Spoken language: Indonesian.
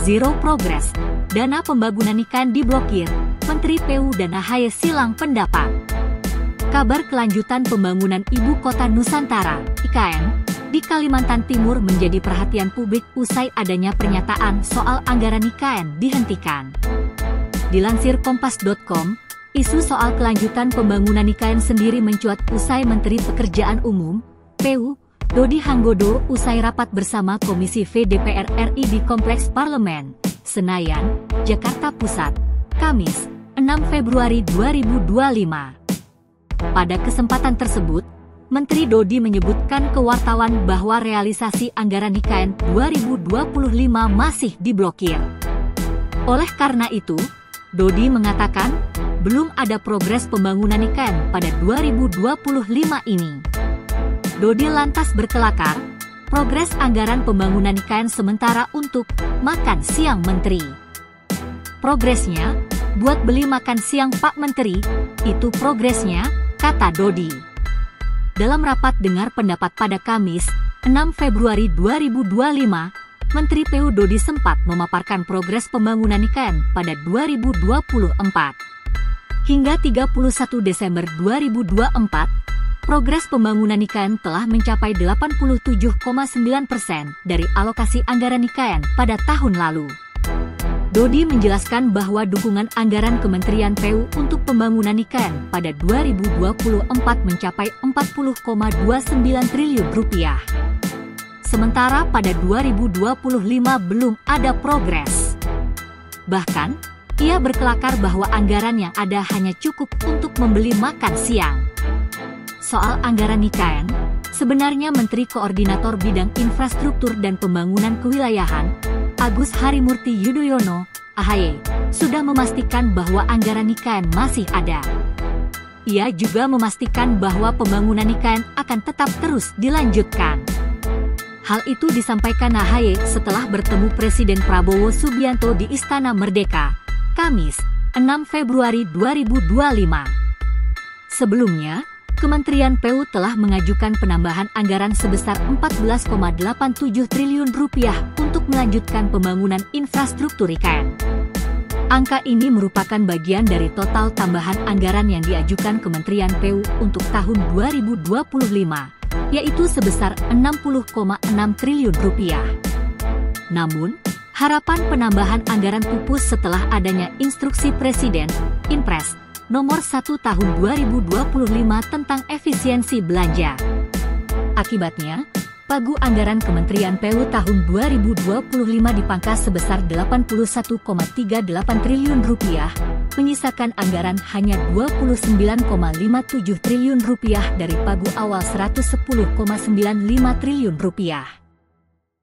Zero progress. Dana pembangunan IKN diblokir. Menteri PU dan AHY silang pendapat. Kabar kelanjutan pembangunan Ibu Kota Nusantara, IKN, di Kalimantan Timur menjadi perhatian publik usai adanya pernyataan soal anggaran IKN dihentikan. Dilansir Kompas.com, isu soal kelanjutan pembangunan IKN sendiri mencuat usai Menteri Pekerjaan Umum, PU, Dodi Hanggodo usai rapat bersama Komisi V DPR RI di Kompleks Parlemen, Senayan, Jakarta Pusat, Kamis, 6 Februari 2025. Pada kesempatan tersebut, Menteri Dodi menyebutkan ke wartawan bahwa realisasi anggaran IKN 2025 masih diblokir. Oleh karena itu, Dodi mengatakan, belum ada progres pembangunan IKN pada 2025 ini. Dodi lantas berkelakar, progres anggaran pembangunan IKN sementara untuk makan siang Menteri. Progresnya, buat beli makan siang Pak Menteri, itu progresnya, kata Dodi. Dalam rapat dengar pendapat pada Kamis, 6 Februari 2025, Menteri PU Dodi sempat memaparkan progres pembangunan IKN pada 2024. Hingga 31 Desember 2024, progres pembangunan IKN telah mencapai 87,9% dari alokasi anggaran IKN pada tahun lalu. Dodi menjelaskan bahwa dukungan anggaran Kementerian PU untuk pembangunan IKN pada 2024 mencapai 40,29 triliun rupiah. Sementara pada 2025 belum ada progres. Bahkan, ia berkelakar bahwa anggaran yang ada hanya cukup untuk membeli makan siang. Soal anggaran IKN, sebenarnya Menteri Koordinator Bidang Infrastruktur dan Pembangunan Kewilayahan, Agus Harimurti Yudhoyono, AHY, sudah memastikan bahwa anggaran IKN masih ada. Ia juga memastikan bahwa pembangunan IKN akan tetap terus dilanjutkan. Hal itu disampaikan AHY setelah bertemu Presiden Prabowo Subianto di Istana Merdeka, Kamis, 6 Februari 2025. Sebelumnya, Kementerian PU telah mengajukan penambahan anggaran sebesar 14,87 triliun rupiah untuk melanjutkan pembangunan infrastruktur IKN. Angka ini merupakan bagian dari total tambahan anggaran yang diajukan Kementerian PU untuk tahun 2025, yaitu sebesar 60,6 triliun rupiah. Namun, harapan penambahan anggaran pupus setelah adanya instruksi Presiden, Inpres, Nomor 1 Tahun 2025 tentang efisiensi belanja. Akibatnya, pagu anggaran Kementerian PU tahun 2025 dipangkas sebesar 81,38 triliun rupiah, menyisakan anggaran hanya 29,57 triliun rupiah dari pagu awal 110,95 triliun rupiah.